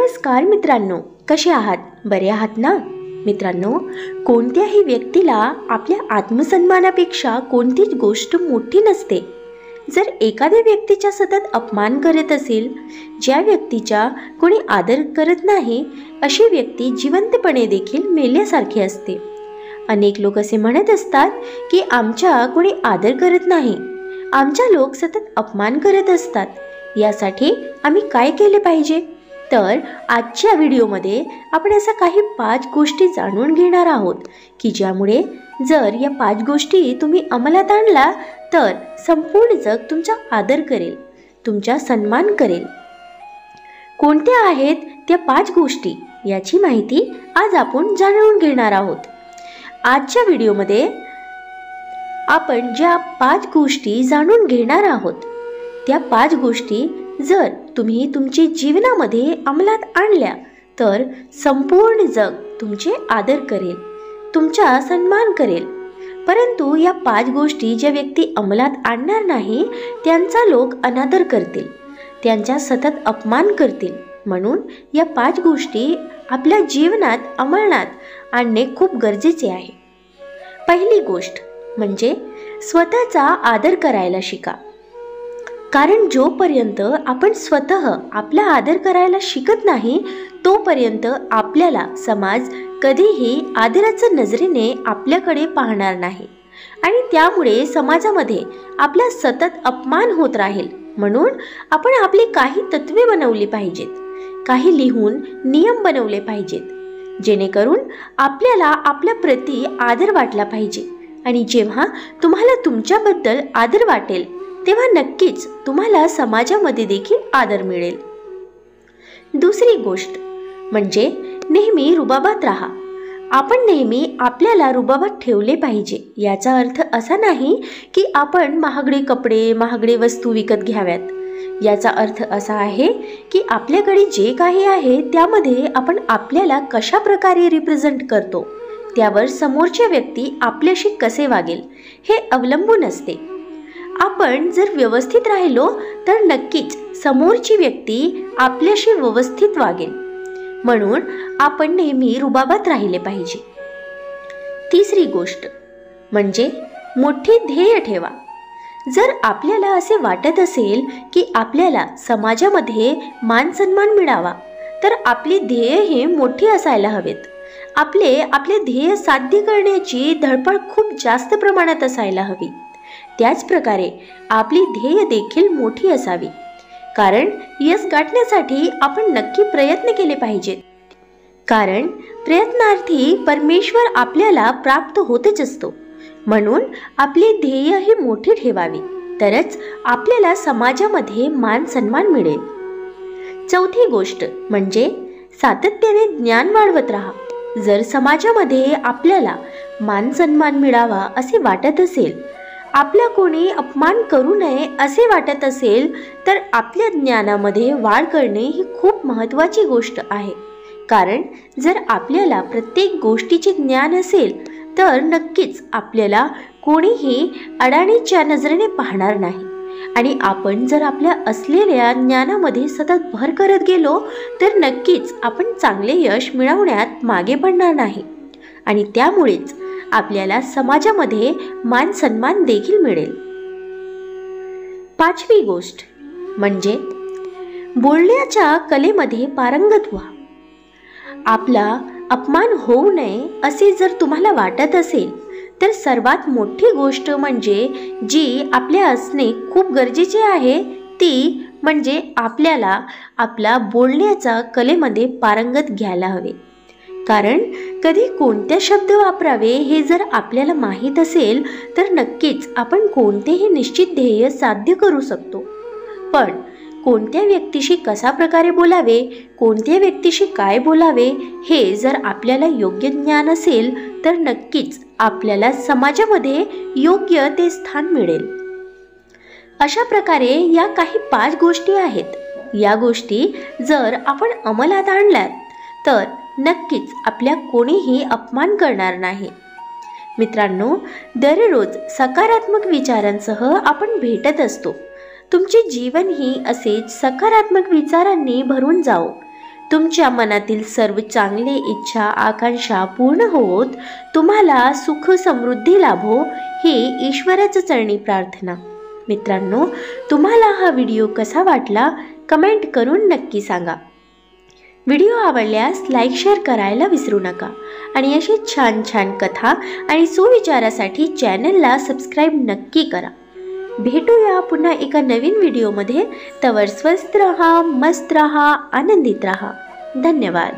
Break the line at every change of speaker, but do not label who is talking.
नमस्कार मित्रांनो, कसे आहात? बरे आहात ना? मित्रांनो, कोणत्याही व्यक्तीला आपल्या आत्मसन्मानापेक्षा कोणतीच गोष्ट मोठी नसते. जर एखाद्या व्यक्तीचा सतत अपमान करत असेल, ज्या व्यक्तीचा कोणी आदर करत नाही, अशी व्यक्ती जिवंतपणे देखील मेल्यासारखी असते. अनेक लोक असे म्हणत असतात की आमचा कोणी आदर करत नाही, आमचा लोक सतत अपमान करत असतात. यासाठी आम्ही काय केले पाहिजे? तर आजच्या व्हिडिओमध्ये आपण अशा काही 5 गोष्टी जाणून घेणार आहोत की ज्यामुळे जर या 5 गोष्टी तुम्ही अंमलात आणला तर संपूर्ण जग तुमचा आदर करेल, तुमचा सन्मान करेल. कोणत्या आहेत त्या 5 गोष्टी याची माहिती आज आपण जाणून घेणार आहोत. आजच्या व्हिडिओमध्ये आपण ज्या 5 गोष्टी जाणून घेणार आहोत त्या 5 गोष्टी जर तुम्ही तुमच्या जीवनामध्ये अंमलात आणल्या तर संपूर्ण जग तुमचे आदर करेल, तुमचा सन्मान करेल. परंतु या 5 गोष्टी ज्या व्यक्ती अंमलात आणणार नाही त्यांचा लोक अनादर करतील, त्यांचा सतत अपमान करतील. म्हणून या 5 गोष्टी आपल्या जीवनात अंमलात आणणे खूप गरजेचे आहे. पहिली गोष्ट म्हणजे स्वतःचा आदर करायला शिका. कारण जोपर्यंत आपण स्वतः आपला आदर करायला शिकत नाही तोपर्यंत आपल्याला समाज कधीही आदराच्या नजरेने आपल्याकडे पाहणार नाही आणि त्यामुळे समाजामध्ये आपला सतत अपमान होत राहील. म्हणून आपण आपली काही तत्त्वे बनवली पाहिजेत, काही लिहून नियम बनवले पाहिजेत जेणेकरून आपल्याला आपल्या प्रती आदर वाटला पाहिजे. आणि जेव्हा तुम्हाला तुमच्याबद्दल आदर वाटेल तेव्हा नक्कीच तुम्हाला समाजामध्ये देखील आदर मिळेल. दुसरी गोष्ट म्हणजे नेहमी रुबाबात राहा. आपण नेहमी आपल्याला रुबाबात ठेवले पाहिजे. याचा अर्थ असा नाही की आपण महागडे कपडे, महागडे वस्तू विकत घ्याव्यात. याचा अर्थ असा आहे की आपल्याकडे जे काही आहे त्यामध्ये आपण आपल्याला कशा प्रकारे रिप्रेझेंट करतो त्यावर समोरच्या व्यक्ती आपल्याशी कसे वागेल हे अवलंबून असते. आपण जर व्यवस्थित राहिलो तर नक्कीच समोरची व्यक्ती आपल्याशी व्यवस्थित वागेल. म्हणून आपण नेहमी रुबाबात राहिले पाहिजे. तिसरी गोष्ट म्हणजे मोठे ध्येय ठेवा. जर आपल्याला असे वाटत असेल की आपल्याला समाजामध्ये मान सन्मान मिळावा तर आपली ध्येय हे मोठी असायला हवेत. आपले ध्येय साध्य करण्याची धडपड खूप जास्त प्रमाणात असायला हवी. त्याच प्रकारे आपली ध्येय देखील मोठी असावी. कारण यश गाठण्यासाठी आपण नक्की प्रयत्न केले पाहिजेत. कारण प्रयत्नार्थी परमेश्वर आपल्याला प्राप्त होतच असतो. म्हणून आपली ध्येय ही मोठी ठेवावी तरच आपल्याला समाजामध्ये मान सन्मान मिळेल. चौथी गोष्ट म्हणजे सातत्याने ज्ञान वाढवत राहा. जर समाजामध्ये आपल्याला मान सन्मान मिळावा असे वाटत असेल, आपला कोणी अपमान करू नये असे वाटत असेल तर आपल्या ज्ञानामध्ये वाढ करणे ही खूप महत्त्वाची गोष्ट आहे. कारण जर आपल्याला प्रत्येक गोष्टीचे ज्ञान असेल तर नक्कीच आपल्याला कोणीही अडाणीच्या नजरेने पाहणार नाही. आणि आपण जर आपल्या असलेल्या ज्ञानामध्ये सतत भर करत गेलो तर नक्कीच आपण चांगले यश मिळवण्यात मागे पडणार नाही आणि त्यामुळेच आपल्याला समाजामध्ये मान सन्मान देखील मिळेल. पाचवी गोष्ट म्हणजे बोलण्याच्या कलेमध्ये पारंगत व्हा. आपला अपमान होऊ नये असे जर तुम्हाला वाटत असेल तर सर्वात मोठी गोष्ट म्हणजे जी आपल्या असणे खूप गरजेचे आहे ती म्हणजे आपल्याला आपला बोलण्याचा कलेमध्ये पारंगत घ्यायला हवे. कारण कधी कोणते शब्द वापरावे हे जर आपल्याला माहीत असेल तर नक्कीच आपण कोणतेही निश्चित ध्येय साध्य करू शकतो. पण कोणत्या व्यक्तीशी कशा प्रकारे बोलावे, कोणत्या व्यक्तीशी काय बोलावे हे जर आपल्याला योग्य ज्ञान असेल तर नक्कीच आपल्याला समाजामध्ये योग्य ते स्थान मिळेल. अशा प्रकारे या काही 5 गोष्टी आहेत. या गोष्टी जर आपण अंमलात आणल्यात तर नक्कीच आपल्या कोणीही अपमान करणार नाही. मित्रांनो, दररोज सकारात्मक विचारांसह आपण भेटत असतो. तुमचे जीवन ही असेच सकारात्मक विचारांनी भरून जाओ. तुमच्या मनातील सर्व चांगले इच्छा आकांक्षा पूर्ण होत तुम्हाला सुख समृद्धी लाभो ही ईश्वराच्या चरणी प्रार्थना. मित्रांनो, तुम्हाला हा व्हिडिओ कसा वाटला कमेंट करून नक्की सांगा. व्हिडिओ आवडल्यास लाईक शेअर करायला विसरू नका आणि अशी छान छान कथा आणि सुविचारासाठी चॅनलला सबस्क्राईब नक्की करा. भेटूया पुन्हा एका नवीन व्हिडिओमध्ये. तवर स्वस्त रहा, मस्त रहा, आनंदित रहा. धन्यवाद.